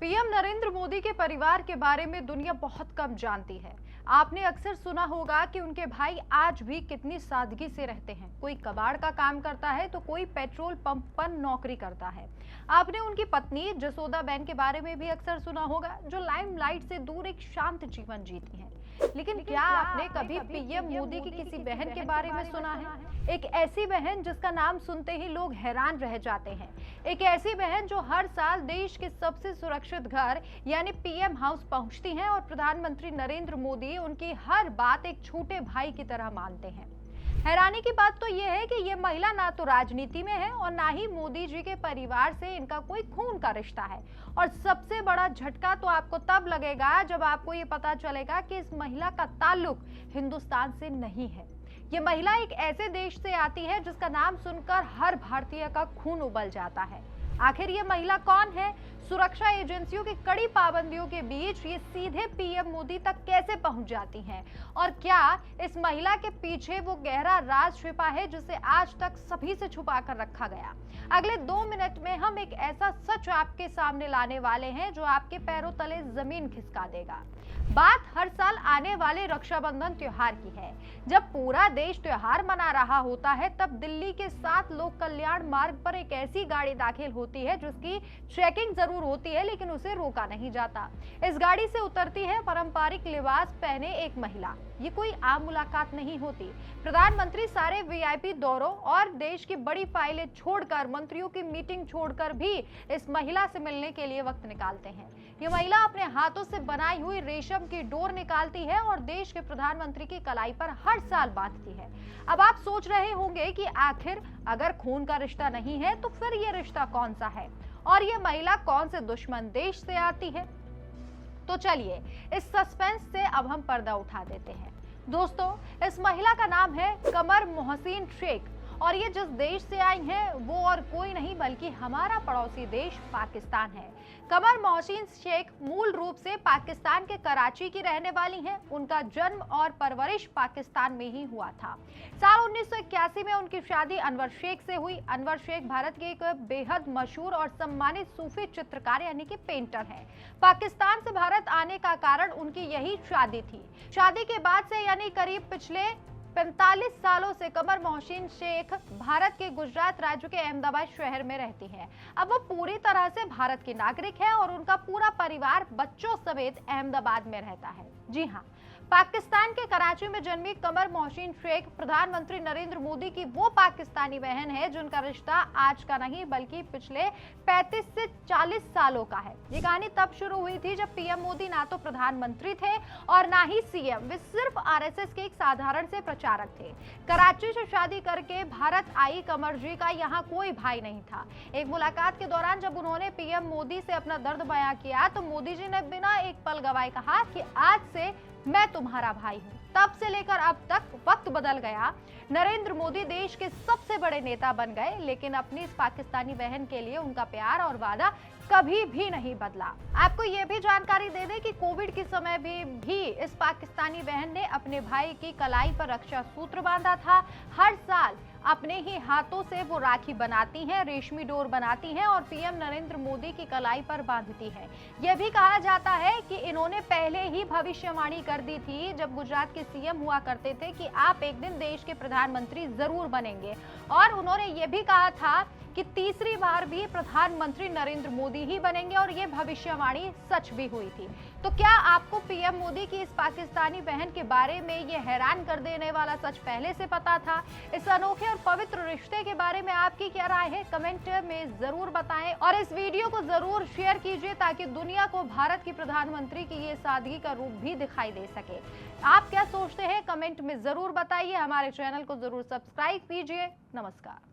PM Narendra Modi के परिवार के बारे में दुनिया बहुत कम जानती है। आपने अक्सर सुना होगा कि उनके भाई आज भी कितनी सादगी से रहते हैं। कोई कबाड़ का काम करता है तो कोई पेट्रोल पंप पर नौकरी करता है। आपने उनकी पत्नी जसोदाबेन के बारे में भी अक्सर सुना होगा, जो लाइमलाइट से दूर एक शांत जीवन जीती हैं। लेकिन क्या आपने कभी पीएम मोदी की किसी बहन के बारे में सुना है? एक ऐसी बहन जिसका नाम सुनते ही लोग हैरान रह जाते हैं। एक ऐसी बहन जो हर साल देश के सबसे सुरक्षित घर यानी पीएम हाउस पहुंचती हैं और प्रधानमंत्री नरेंद्र मोदी उनकी हर बात एक छोटे भाई की तरह मानते हैं। हैरानी की बात तो यह है कि ये महिला ना तो राजनीति में है और ना ही मोदी जी के परिवार से इनका कोई खून का रिश्ता है। और सबसे बड़ा झटका तो आपको तब लगेगा जब आपको ये पता चलेगा कि इस महिला का ताल्लुक हिंदुस्तान से नहीं है। ये महिला एक ऐसे देश से आती है जिसका नाम सुनकर हर भारतीय का खून उबल जाता है। आखिर ये महिला कौन है? सुरक्षा एजेंसियों की कड़ी पाबंदियों के बीच ये सीधे पीएम मोदी तक कैसे पहुंच जाती हैं? और क्या इस महिला के पीछे वो गहरा राज छिपा है जिसे आज तक सभी से छुपा कर रखा गया? अगले 2 मिनट में हम एक ऐसा सच आपके सामने लाने वाले हैं जो आपके पैरों तले जमीन खिसका देगा। बात हर साल आने वाले रक्षाबंधन त्योहार की है। जब पूरा देश त्योहार मना रहा होता है, तब दिल्ली के 7 लोक कल्याण मार्ग पर एक ऐसी गाड़ी दाखिल होती है जिसकी चेकिंग जरूर होती है, लेकिन उसे रोका नहीं जाता। इस गाड़ी से उतरती है पारंपरिक लिबास पहने एक महिला। ये कोई आम मुलाकात नहीं होती। प्रधानमंत्री सारे वीआईपी दौरों और देश की बड़ी फाइलें छोड़कर, मंत्रियों की मीटिंग छोड़कर भी इस महिला से मिलने के लिए वक्त निकालते हैं। ये महिला अपने हाथों से बनाई हुई रेशम की डोर निकालती है और देश के प्रधानमंत्री की कलाई पर हर साल बांधती है। अब आप सोच रहे होंगे कि आखिर अगर खून का रिश्ता नहीं है तो फिर ये रिश्ता कौन सा है और ये महिला कौन से दुश्मन देश से आती है? तो चलिए इस सस्पेंस से अब हम पर्दा उठा देते हैं। दोस्तों, इस महिला का नाम है कमर मोहसिन शेख और ये जिस देश से आई हैं वो और कोई नहीं बल्कि हमारा पड़ोसी देश पाकिस्तान है। कमर मोहसिन शेख मूल रूप से पाकिस्तान के कराची की रहने वाली हैं। उनका जन्म और परवरिश पाकिस्तान में ही हुआ था। साल 1981 में उनकी शादी अनवर शेख से हुई। अनवर शेख भारत के एक बेहद मशहूर और सम्मानित सूफी चित्रकार यानी कि पेंटर हैं। पाकिस्तान से भारत आने का कारण उनकी यही शादी थी। शादी के बाद से यानी करीब पिछले 45 सालों से कमर मोहसिन शेख भारत के गुजरात राज्य के अहमदाबाद शहर में रहती हैं। अब वो पूरी तरह से भारत की नागरिक है और उनका पूरा परिवार बच्चों समेत अहमदाबाद में रहता है। जी हाँ, पाकिस्तान के कराची में जन्मी कमर मोहसिन शेख प्रधानमंत्री नरेंद्र मोदी की वो पाकिस्तानी बहन है जिनका रिश्ता आज का नहीं बल्कि पिछले 35 से 40 सालों का है। ये कहानी तब शुरू हुई थी जब पीएम मोदी ना तो प्रधानमंत्री थे और ना ही सीएम, वे सिर्फ आरएसएस के एक साधारण से प्रचारक थे। कराची से शादी करके भारत आई कमर जी का यहाँ कोई भाई नहीं था। एक मुलाकात के दौरान जब उन्होंने पीएम मोदी से अपना दर्द बयां किया तो मोदी जी ने बिना एक पल गवाए कहा कि आज से मैं तुम्हारा भाई हूं। तब से लेकर अब तक वक्त बदल गया। नरेंद्र मोदी देश के सबसे बड़े नेता बन गए, लेकिन अपनी इस पाकिस्तानी बहन के लिए उनका प्यार और वादा कभी भी नहीं बदला। आपको यह भी जानकारी दे दें कि कोविड के समय भी इस पाकिस्तानी बहन ने अपने भाई की कलाई पर रक्षा सूत्र बांधा था। हर साल अपने ही हाथों से वो राखी बनाती हैं, रेशमी डोर बनाती हैं और पीएम नरेंद्र मोदी की कलाई पर बांधती हैं। यह भी कहा जाता है कि इन्होंने पहले ही भविष्यवाणी कर दी थी जब गुजरात के सीएम हुआ करते थे कि आप एक दिन देश के प्रधानमंत्री जरूर बनेंगे और उन्होंने ये भी कहा था कि तीसरी बार भी प्रधानमंत्री नरेंद्र मोदी ही बनेंगे और ये भविष्यवाणी सच भी हुई थी। तो क्या आपको पीएम मोदी की इस पाकिस्तानी बहन के बारे में ये हैरान कर देने वाला सच पहले से पता था? इस अनोखे और पवित्र रिश्ते के बारे में आपकी क्या राय है? कमेंट में जरूर बताएं और इस वीडियो को जरूर शेयर कीजिए ताकि दुनिया को भारत की प्रधानमंत्री की ये सादगी का रूप भी दिखाई दे सके। आप क्या सोचते हैं? कमेंट में जरूर बताइए। हमारे चैनल को जरूर सब्सक्राइब कीजिए। नमस्कार।